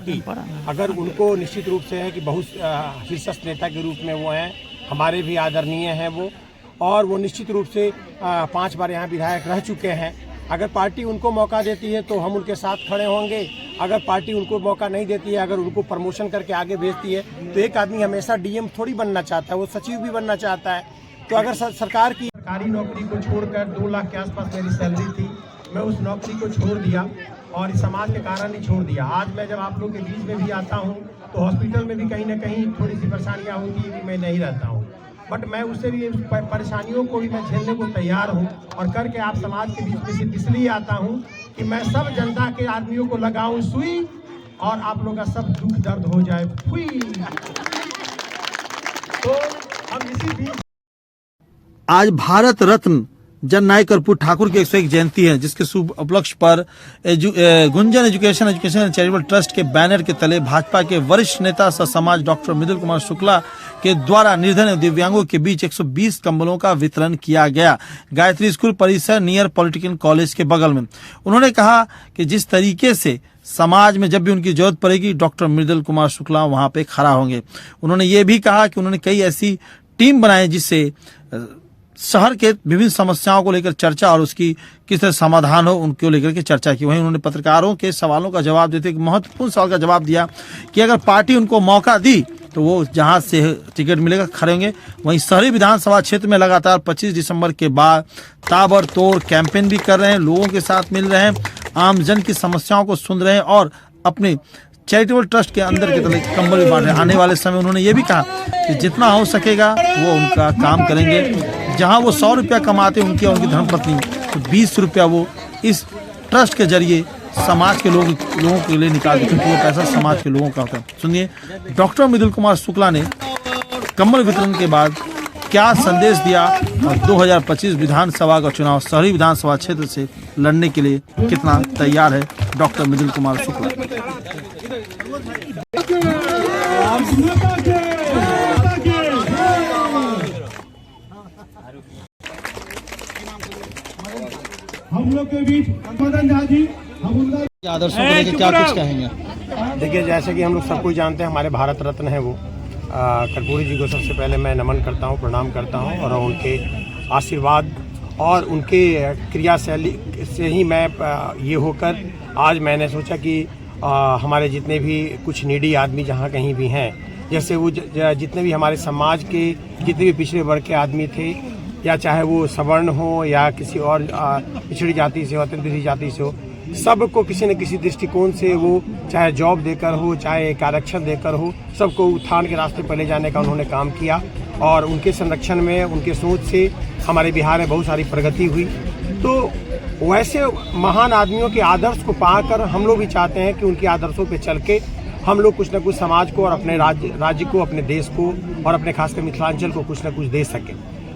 Party अगर उनको निश्चित रूप से है कि बहुत शीर्षस्थ नेता के रूप में वो हैं, हमारे भी आदरणीय हैं वो, और वो निश्चित रूप से 5 बार यहाँ विधायक रह चुके हैं। अगर पार्टी उनको मौका देती है तो हम उनके साथ खड़े होंगे। अगर पार्टी उनको मौका नहीं देती है, अगर उनको प्रमोशन करके आगे भेजती है, तो एक आदमी हमेशा डीएम थोड़ी बनना चाहता है, वो सचिव भी बनना चाहता है। तो अगर सरकार की सरकारी नौकरी को छोड़कर 2 लाख के आसपास मेरी सैलरी थी, मैं उस नौकरी को छोड़ दिया और इस समाज के कारण ही छोड़ दिया। आज मैं जब आप लोग के बीच में भी आता हूँ तो हॉस्पिटल में भी कहीं ना कहीं थोड़ी सी परेशानियाँ होती है कि मैं नहीं रहता हूँ, बट मैं उससे भी परेशानियों को भी मैं झेलने को तैयार हूँ और करके आप समाज के बीच में सिर्फ इसलिए आता हूँ कि मैं सब जनता के आदमियों को लगाऊं सुई और आप लोग का सब दुख दर्द हो जाए फुई। तो हम इसी बीच आज भारत रत्न जननायक कर्पूर ठाकुर की 101 जयंती है, जिसके शुभ उपलक्ष्य पर Gunjan education and charitable trust के बैनर के तले भाजपा के वरिष्ठ नेता सह समाज डॉक्टर मृदुल कुमार शुक्ला के द्वारा निर्धन एवं दिव्यांगों के बीच 120 कंबलों का वितरण किया गया, गायत्री स्कूल परिसर नियर पॉलिटेक्निक कॉलेज के बगल में। उन्होंने कहा कि जिस तरीके से समाज में जब भी उनकी जरूरत पड़ेगी डॉक्टर मृदुल कुमार शुक्ला वहां पे खड़ा होंगे। उन्होंने ये भी कहा कि उन्होंने कई ऐसी टीम बनाई जिससे शहर के विभिन्न समस्याओं को लेकर चर्चा और उसकी किस तरह समाधान हो उनको लेकर के चर्चा की। वहीं उन्होंने पत्रकारों के सवालों का जवाब देते एक महत्वपूर्ण सवाल का जवाब दिया कि अगर पार्टी उनको मौका दी तो वो जहां से टिकट मिलेगा खड़े होंगे। वहीं शहरी विधानसभा क्षेत्र में लगातार 25 दिसंबर के बाद ताबड़तोड़ कैंपेन भी कर रहे हैं, लोगों के साथ मिल रहे हैं, आमजन की समस्याओं को सुन रहे हैं और अपने चैरिटेबल ट्रस्ट के अंदर के तले कंबल भी बांट रहे हैं। आने वाले समय उन्होंने ये भी कहा कि जितना हो सकेगा वो उनका काम करेंगे। जहां वो 100 रुपया कमाते उनकी और उनकी धर्मपत्नी, तो 20 रुपया वो इस ट्रस्ट के जरिए समाज के लोगों के लिए निकालते, क्योंकि वो पैसा समाज के लोगों का होता है। सुनिए डॉक्टर मृदुल कुमार शुक्ला ने कंबल वितरण के बाद क्या संदेश दिया और 2025 विधानसभा का चुनाव शहरी विधानसभा क्षेत्र से लड़ने के लिए कितना तैयार है डॉक्टर मृदुल कुमार शुक्ला। हम लोग के बीच मदन झा जी आदर्शों को लेकर क्या कुछ कहेंगे? देखिए, जैसे कि हम लोग सब कुछ जानते हैं, हमारे भारत रत्न है वो कर्पूरी जी को सबसे पहले मैं नमन करता हूँ, प्रणाम करता हूँ और उनके आशीर्वाद और उनके क्रियाशैली से ही मैं ये होकर आज मैंने सोचा कि हमारे जितने भी कुछ नीडी आदमी जहाँ कहीं भी हैं, जैसे वो जितने भी हमारे समाज के जितने भी पिछड़े वर्ग के आदमी थे, या चाहे वो सवर्ण हो या किसी और पिछड़ी जाति से हो, अत्यंत जाति से हो, सबको किसी न किसी दृष्टिकोण से वो चाहे जॉब देकर हो, चाहे एक आरक्षण देकर हो, सबको उत्थान के रास्ते पर ले जाने का उन्होंने काम किया और उनके संरक्षण में उनके सोच से हमारे बिहार में बहुत सारी प्रगति हुई। तो वैसे महान आदमियों के आदर्श को पाकर हम लोग भी चाहते हैं कि उनके आदर्शों पर चल के हम लोग कुछ न कुछ समाज को और अपने राज्य को, अपने देश को और अपने खासकर मिथिलांचल को कुछ न कुछ दे सकें।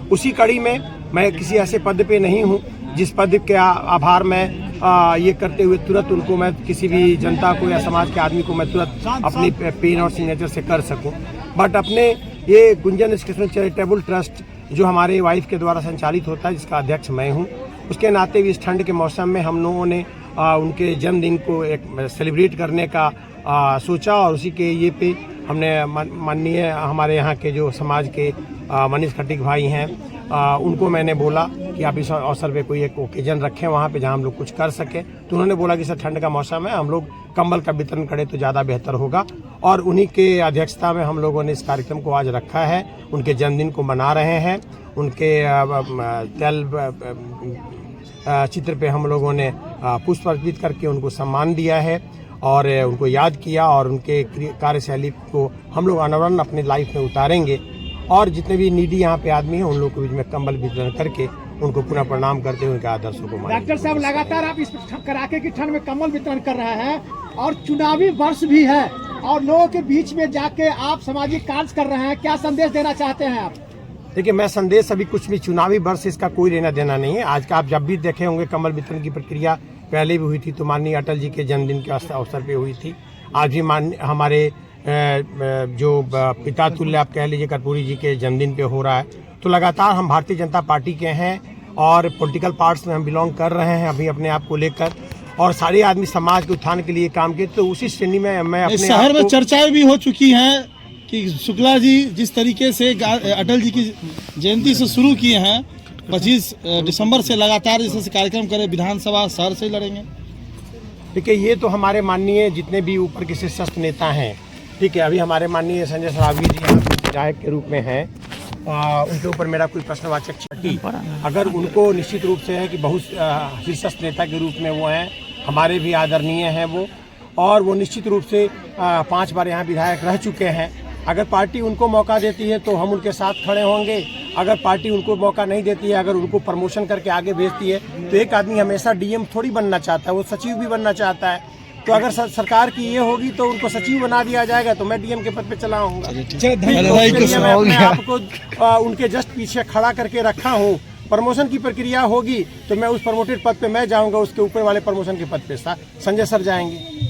उसी कड़ी में मैं किसी ऐसे पद पे नहीं हूँ जिस पद के आभार मैं ये करते हुए तुरंत उनको मैं किसी भी जनता को या समाज के आदमी को मैं तुरंत अपनी पेन और सिग्नेचर से कर सकूं। बट अपने ये गुंजन एजुकेशन चैरिटेबल ट्रस्ट जो हमारे वाइफ के द्वारा संचालित होता है, जिसका अध्यक्ष मैं हूँ, उसके नाते भी इस ठंड के मौसम में हम लोगों ने उनके जन्मदिन को एक सेलिब्रेट करने का सोचा और उसी के ये पे हमने माननीय हमारे यहाँ के जो समाज के मनीष खट्टिक भाई हैं, उनको मैंने बोला कि आप इस अवसर पे कोई एक ओकेजन रखें वहाँ पे जहाँ हम लोग कुछ कर सकें। तो उन्होंने बोला कि सर ठंड का मौसम है, हम लोग कंबल का वितरण करें तो ज़्यादा बेहतर होगा और उन्हीं के अध्यक्षता में हम लोगों ने इस कार्यक्रम को आज रखा है। उनके जन्मदिन को मना रहे हैं, उनके तैल चित्र पे हम लोगों ने पुष्प अर्पित करके उनको सम्मान दिया है और उनको याद किया और उनके कार्यशैली को हम लोग अनवरत अपनी लाइफ में उतारेंगे और जितने भी नीडी यहाँ पे आदमी हैं उन लोगों के बीच में कंबल वितरण करके उनको पुनः प्रणाम करते हुए उनके आदर्शों को मानेंगे। डॉक्टर साहब, लगातार आप इस कड़ाके की ठंड में कंबल वितरण कर रहे हैं और चुनावी वर्ष भी है और लोगों के बीच में जाके आप सामाजिक कार्य कर रहे हैं, क्या संदेश देना चाहते हैं आप? देखिए, मैं संदेश अभी कुछ भी चुनावी वर्ष इसका कोई लेना देना नहीं है। आज का आप जब भी देखे होंगे कंबल वितरण की प्रक्रिया पहले भी हुई थी, तो माननीय अटल जी के जन्मदिन के अवसर पे हुई थी। आज भी हमारे जो पिता तुल्य आप कह लीजिए कर्पूरी जी के जन्मदिन पे हो रहा है। तो लगातार हम भारतीय जनता पार्टी के हैं और पॉलिटिकल पार्ट्स में हम बिलोंग कर रहे हैं अभी अपने आप को लेकर और सारे आदमी समाज के उत्थान के लिए काम किए, तो उसी श्रेणी में मैं अपने इस शहर आप में को- चर्चाएं भी हो चुकी हैं कि शुक्ला जी जिस तरीके से अटल जी की जयंती से शुरू किए हैं, 25 दिसंबर से लगातार जैसे कार्यक्रम करें, विधानसभा शहर से लड़ेंगे। देखिए, ये तो हमारे माननीय जितने भी ऊपर के शीर्षस्थ नेता हैं, ठीक है, अभी हमारे माननीय संजय सरावगी जी यहाँ पे विधायक के रूप में हैं, उनके ऊपर मेरा कोई प्रश्नवाचक छठी, अगर उनको निश्चित रूप से है कि बहुत शीर्षस्थ नेता के रूप में वो हैं, हमारे भी आदरणीय हैं वो, और वो निश्चित रूप से 5 बार यहाँ विधायक रह चुके हैं। अगर पार्टी उनको मौका देती है तो हम उनके साथ खड़े होंगे, अगर पार्टी उनको मौका नहीं देती है, अगर उनको प्रमोशन करके आगे भेजती है, तो एक आदमी हमेशा डीएम थोड़ी बनना चाहता है, वो सचिव भी बनना चाहता है। तो अगर सरकार की ये होगी तो उनको सचिव बना दिया जाएगा, तो मैं डीएम के पद पे चला आऊँगा। मैं अपने आप को उनके जस्ट पीछे खड़ा करके रखा हूँ। प्रमोशन की प्रक्रिया होगी तो मैं उस प्रमोटेड पद पे मैं जाऊँगा, उसके ऊपर वाले प्रमोशन के पद पे संजय सर जाएंगे।